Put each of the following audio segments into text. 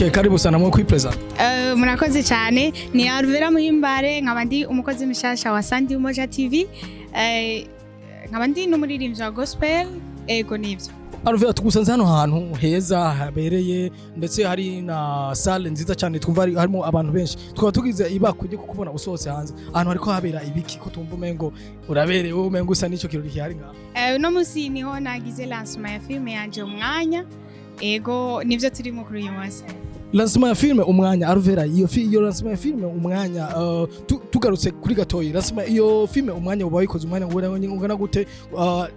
Okay, karibu sana mwe kwipresent. Murakoze cyane ni Alvera Muhimbare nkabandi umukozi mishasha wa Sandi Umoja TV. Nkabandi n'umuririmbyi wa gospel ego nivyo. Alvera tugusanze hano hantu heza habereye ndetse hari na salle nziza cyane twumva harimo abantu benshi. Tukaba tugize ibakuje kukubona usohotse hanze. Ahantu hariko habera ibiki ko tumva umengo uraberewe umengo usa nico kirori cyari ngaho. No musi niho nagize lancement ya filme yanje umwanya. Ego nivyo turimo kuri uyu munsi. Lancement ya filme umwanya Alvera iyo lancement ya filme umwanya tugarutse kuri gatoyi lancement iyo filme umwanya ubayikoze umwanya ungana gute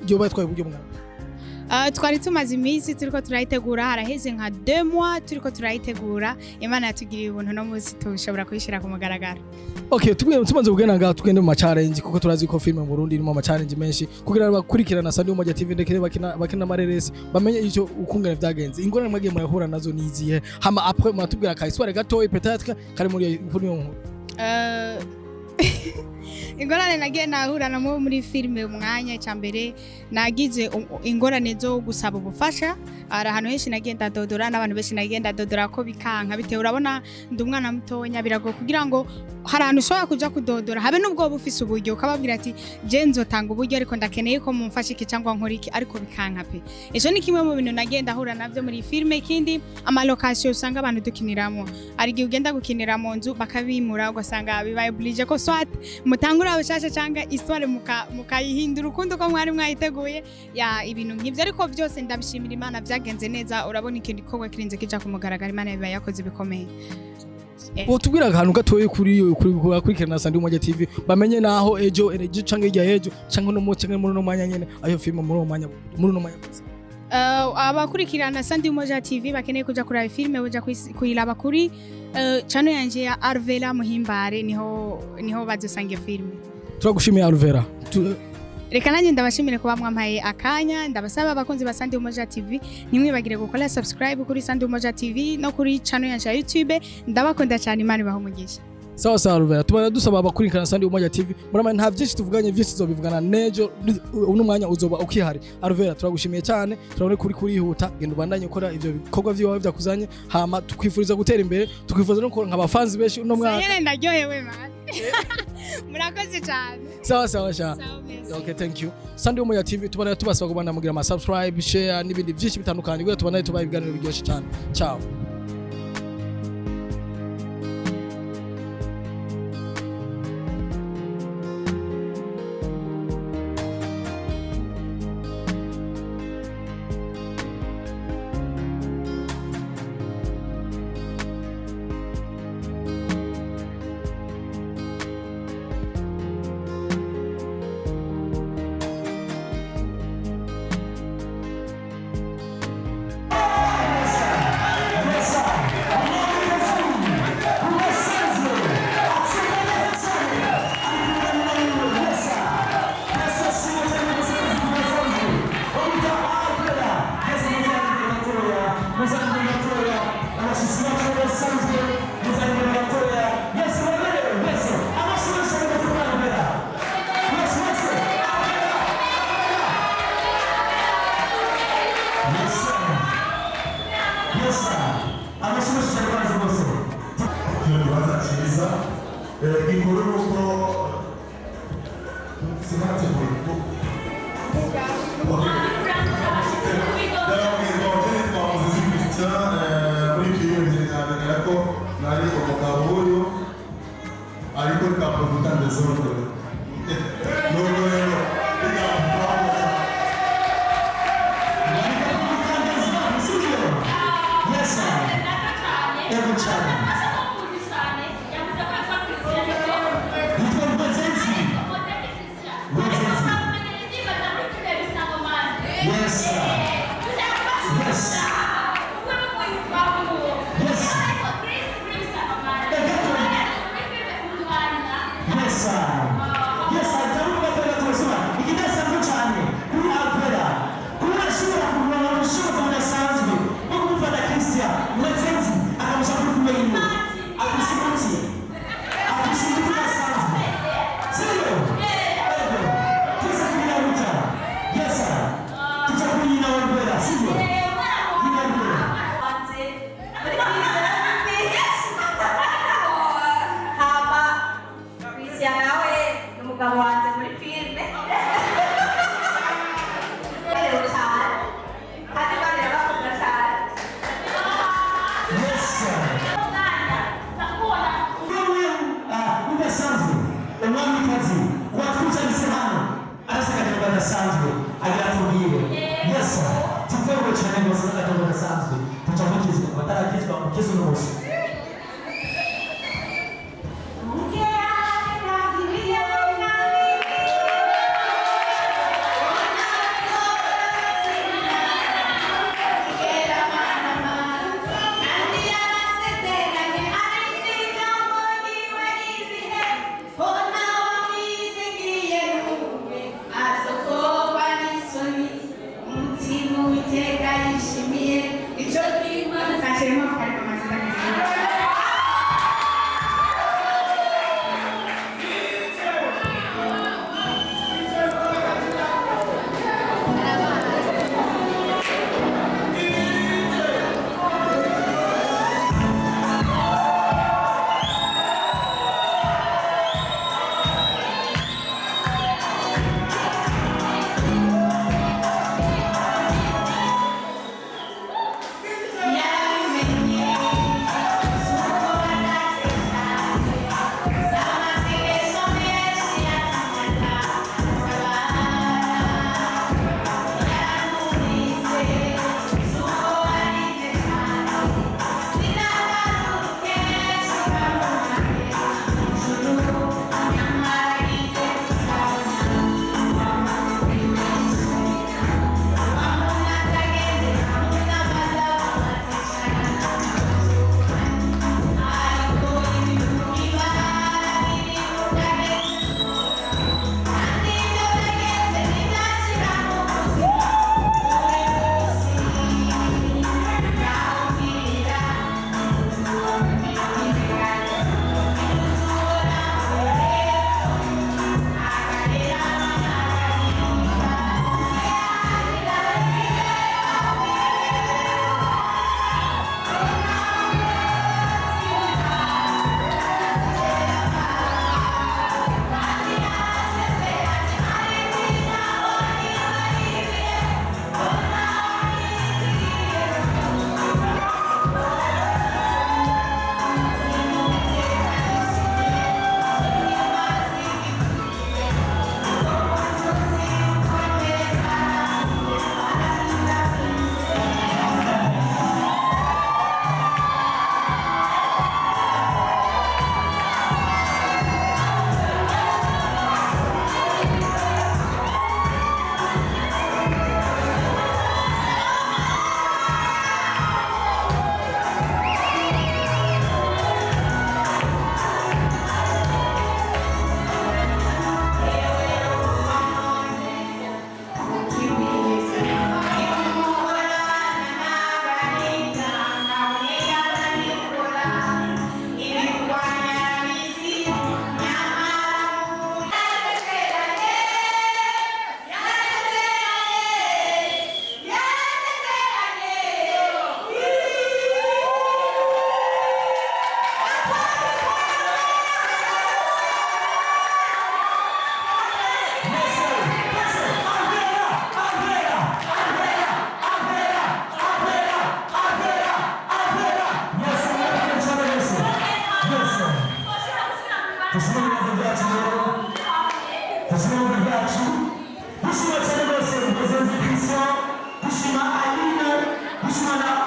yo batwaye uburyo mwana twari tumaze iminsi turiko turayitegura haraheze nka 2 mois turiko turayitegura Imana yatugiriye ubuntu no munsi tushobora kuyishira ku mugaragaro. Okay, tumaze kugenda ngaho tugende mu challenge kuko turazi ko film mu Burundi irimo ama challenge menshi kugira bakurikirana Sandi Umoja TV ndekere bakina mareresi bamenye icyo ukungana byagenze ingorane mwagiye murahura nazo niziye hama après mwatubwira ka histoire gatoyi peut-être kare muri iyo nkuru. Ingorane nagiye nahura namo muri filme umwanya cyambere nagize ingorane zo gusaba ubufasha ara hano henshi nagenda dodora n'abantu benshi nagenda dodora ko bikanka bitewe urabona ndumwana mutonya birago kugira ngo harano ushobora kuja kudodora habe nubwo bufise uburyo ukababwira ati je nzotanga uburyo ariko ndakeneye ko mumfashe iki cyangwa nkora iki ariko bikanka pe ejo ni kimwe mu bintu nagenda hura navyo muri filme kindi ama location usanga abantu dukiniramo ari gihe ugenda gukinira mu nzu bakabimura ugasanga bibaye oblige ko swat mutangura abashasha cyangwa histoire mukayihindura ukundi ko mwari mwayiteguye ya ibintu nk'ivyo ariko byose ndabishimira Imana byagenze neza urabona ikindi gikorwa kirinze kija kumugaragara Imana biba yakoze bikomeye. Tubwira ahantu gatoye kuri kirana Sandi Umoja TV bamenye naho ejo canke ijya ejo canke no mu canke muri no mwanya nyene ayo film muri no mwanya abakurikirana Sandi Umoja TV bakeneye kuja kuri filme uja kuyiraba kuri channel yanje ya Alvera Muhimbare niho bazosange filme. Turagushimiye Alvera. Reka nanjye ndabashimire kuba mwampaye akanya ndabasaba abakunzi ba Sandi Umoja TV nimwibagire gukora subscribe kuri Sandi Umoja TV no kuri channel yanje ya YouTube ndabakunda cyane Imana ibaho umugisha. Sawa Alvera tubana dusaba abakurikirana Sandi Umoja TV murama nta byinshi tuvuganye byinshi zobivugana nejo uno mwanya uzoba ukihari. Alvera turagushimiye cyane turabone kuri yihuta genda ubandanye ukora ivyo bikorwa vyiwawe byakuzanye hama tukwifuriza gutera imbere tukwifuza no kuronka abafanzi benshi uno mwaka. Sayene ndaryohewe man. Murakoze cyane. Sawa sha. Okay, thank you. Sandi Umoja TV tubana tubasaba kubana mugira ama subscribe, share n'ibindi byinshi bitandukanye kugira tubana tubaye ibiganiro biryoshye cyane. Ciao. cyane rwose n'agatondo gasanzwe tuca mukizwa batarakizwa mukiza uno munsi Bushima Alina, Bushima